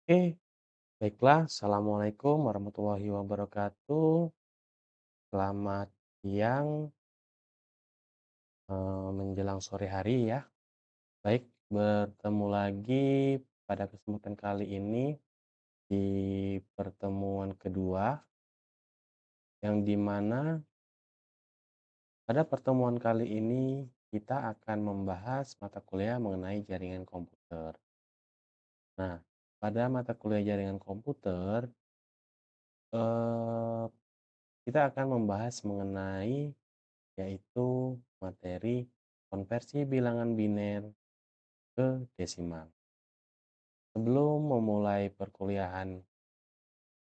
Oke, baiklah. Assalamualaikum warahmatullahi wabarakatuh. Selamat siang, menjelang sore hari ya. Baik, bertemu lagi pada kesempatan kali ini di pertemuan kedua, yang dimana pada pertemuan kali ini kita akan membahas mata kuliah mengenai jaringan komputer. Nah, pada mata kuliah jaringan komputer, eh, kita akan membahas mengenai yaitu materi konversi bilangan biner ke desimal. Sebelum memulai perkuliahan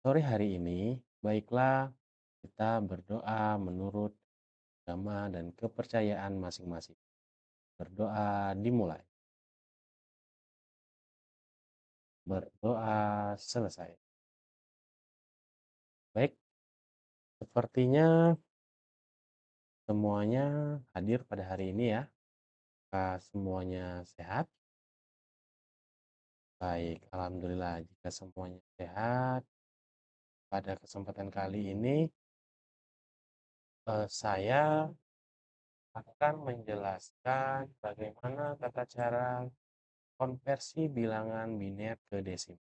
sore hari ini, baiklah kita berdoa menurut agama dan kepercayaan masing-masing. Berdoa dimulai. Berdoa selesai. Baik, sepertinya semuanya hadir pada hari ini ya. Apakah semuanya sehat? Baik, alhamdulillah jika semuanya sehat. Pada kesempatan kali ini saya akan menjelaskan bagaimana tata cara konversi bilangan biner ke desimal.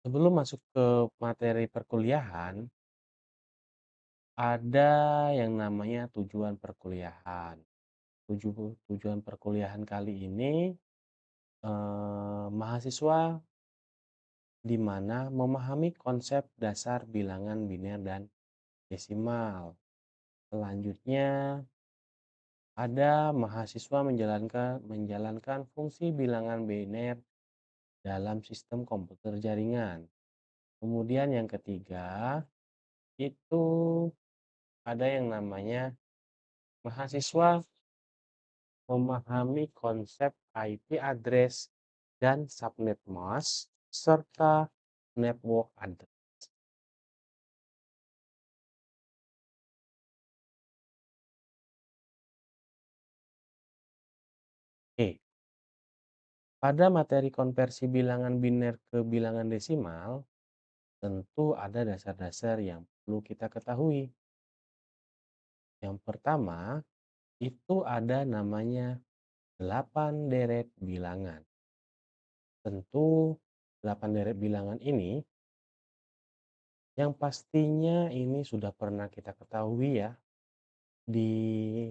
Sebelum masuk ke materi perkuliahan, ada yang namanya tujuan perkuliahan. Tujuan perkuliahan kali ini mahasiswa di mana memahami konsep dasar bilangan biner dan desimal. Selanjutnya, ada mahasiswa menjalankan fungsi bilangan biner dalam sistem komputer jaringan. Kemudian yang ketiga, itu ada yang namanya mahasiswa memahami konsep IP address dan subnet mask serta network address. Oke, pada materi konversi bilangan biner ke bilangan desimal, tentu ada dasar-dasar yang perlu kita ketahui. Yang pertama, itu ada namanya 8 deret bilangan. Tentu 8 deret bilangan ini yang pastinya ini sudah pernah kita ketahui ya di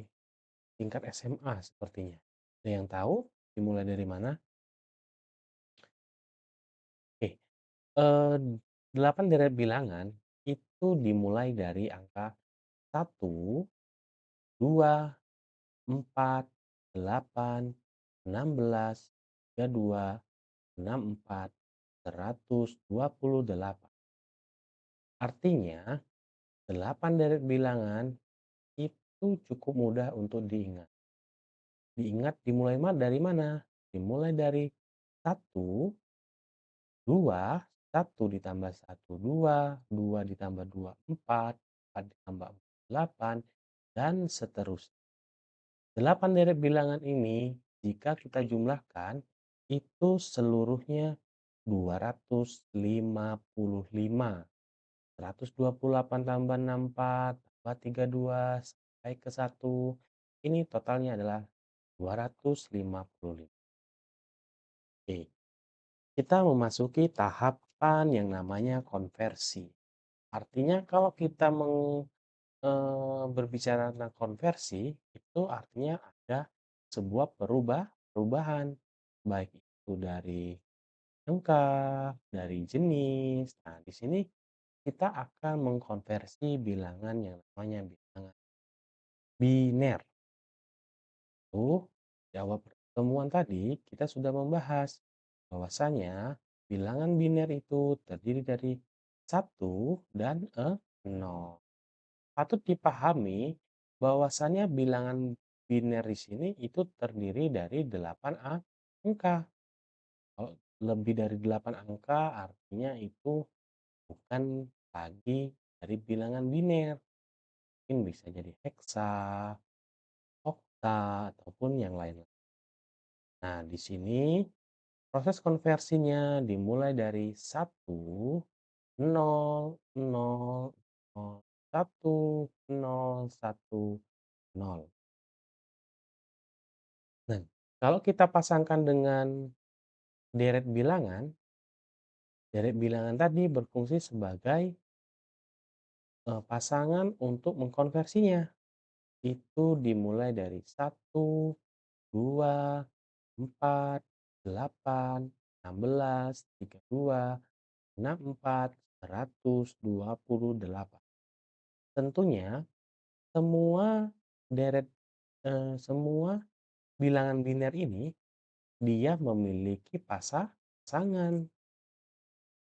tingkat SMA sepertinya. Ada yang tahu dimulai dari mana? Oke, 8 deret bilangan itu dimulai dari angka 1, 2, 4, 8, 16, 32, 64, 128. Artinya, 8 deret bilangan itu cukup mudah untuk diingat. Diingat dimulai dari mana? Dimulai dari satu, 2, 1 ditambah satu 2, 2 ditambah 2 4, 4 ditambah 4 8, dan seterusnya. 8 deret bilangan ini jika kita jumlahkan itu seluruhnya 255. 128 tambah 64 tambah 32 sampai ke 1. Ini totalnya adalah 255. Oke, kita memasuki tahapan yang namanya konversi. Artinya kalau kita berbicara tentang konversi, itu artinya ada sebuah perubahan, baik itu dari angka, dari jenis. Nah, di sini kita akan mengkonversi bilangan yang namanya bilangan biner. Tuh, di awal pertemuan tadi kita sudah membahas bahwasanya bilangan biner itu terdiri dari satu dan 0. Patut dipahami bahwasannya bilangan biner di sini itu terdiri dari 8 angka. Kalau lebih dari 8 angka artinya itu bukan lagi dari bilangan biner. Mungkin bisa jadi heksa, ataupun yang lain. Nah, di sini proses konversinya dimulai dari satu, nol, nol, nol, satu, nol, satu, nol. Nah, kalau kita pasangkan dengan deret bilangan, deret bilangan tadi berfungsi sebagai pasangan untuk mengkonversinya. Itu dimulai dari satu, 2, 4, 8, 16, 32, 64, 128. Tentunya semua deret semua bilangan biner ini dia memiliki pasangan.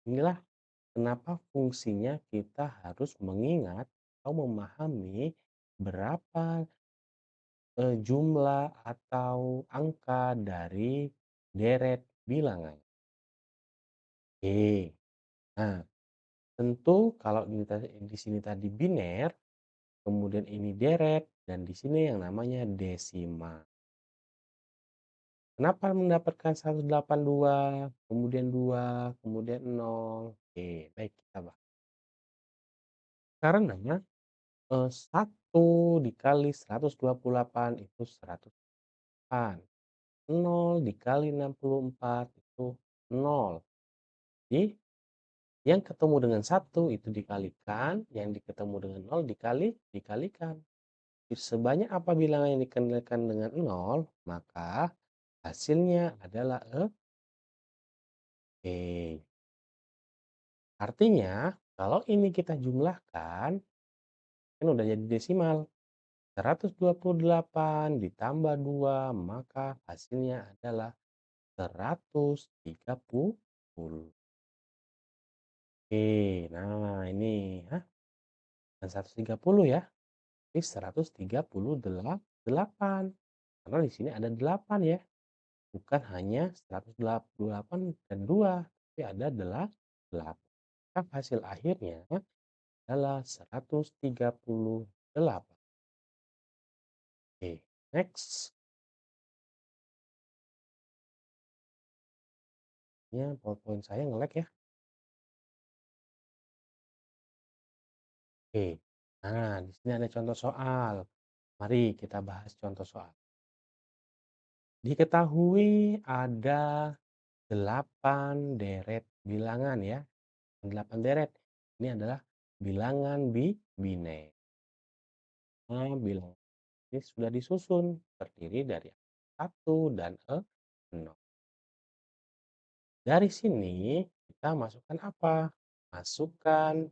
Inilah kenapa fungsinya kita harus mengingat atau memahami berapa jumlah atau angka dari deret bilangan. Oke. Nah, tentu kalau di sini tadi biner, kemudian ini deret, dan di sini yang namanya desimal. Kenapa mendapatkan 182, kemudian 2, kemudian 0? Oke, baik kita bahas. Karena 1 dikali 128 itu 108. 0 dikali 64 itu 0. Jadi yang ketemu dengan 1 itu dikalikan, yang ketemu dengan 0 dikalikan. Sebanyak apa bilangan yang dikalikan dengan 0, maka hasilnya adalah E. Artinya, kalau ini kita jumlahkan, kan udah jadi desimal. 128 ditambah 2, maka hasilnya adalah 130. Oke, nah ini, hah? Bukan 130 ya, ini 138. Karena di sini ada 8 ya, bukan hanya 128 dan 2, tapi ada 8. Maka hasil akhirnya adalah 138. Oke, next. Ya, PowerPoint saya nge-lag ya. Oke. Nah, di sini ada contoh soal. Mari kita bahas contoh soal. Diketahui ada 8 deret bilangan ya. 8 deret. Ini adalah bilangan biner. Nah, bilangan ini sudah disusun terdiri dari 1 dan 0. Dari sini kita masukkan apa? Masukkan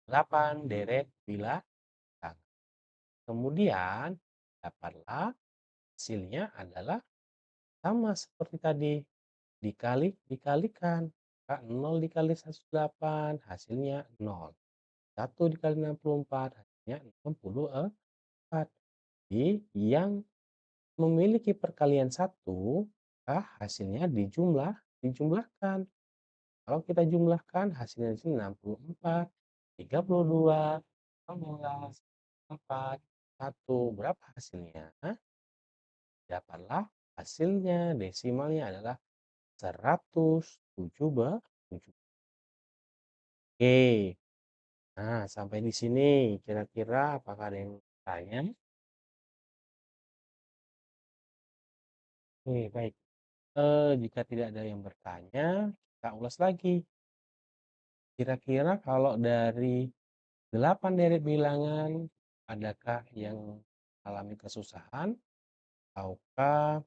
8 deret bilangan. Kemudian dapatlah hasilnya adalah sama seperti tadi, dikalikan. Maka 0 dikali 108 hasilnya 0. 1 dikali 64 hasilnya 64. Jadi yang memiliki perkalian 1, maka hasilnya dijumlahkan. Kalau kita jumlahkan hasilnya di sini 64, 32, 16, 4, 1. Berapa hasilnya? Dapatlah hasilnya desimalnya adalah 107. Oke. Nah, sampai di sini kira-kira apakah ada yang tanya? Oke, baik. Jika tidak ada yang bertanya, kita ulas lagi. Kira-kira kalau dari 8 deret bilangan, adakah yang alami kesusahan ataukah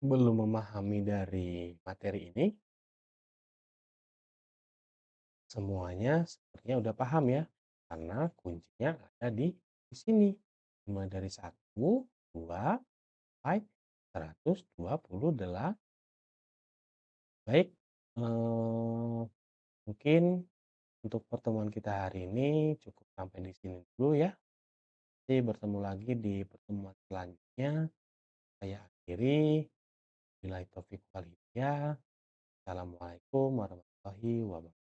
belum memahami dari materi ini? Semuanya sepertinya udah paham ya, karena kuncinya ada di sini. Mulai dari 1, 2, sampai 128. Baik, mungkin untuk pertemuan kita hari ini cukup sampai di sini dulu ya. Nanti bertemu lagi di pertemuan selanjutnya. Saya akhiri. Billahi taufiq wal hidayah. Assalamualaikum warahmatullahi wabarakatuh.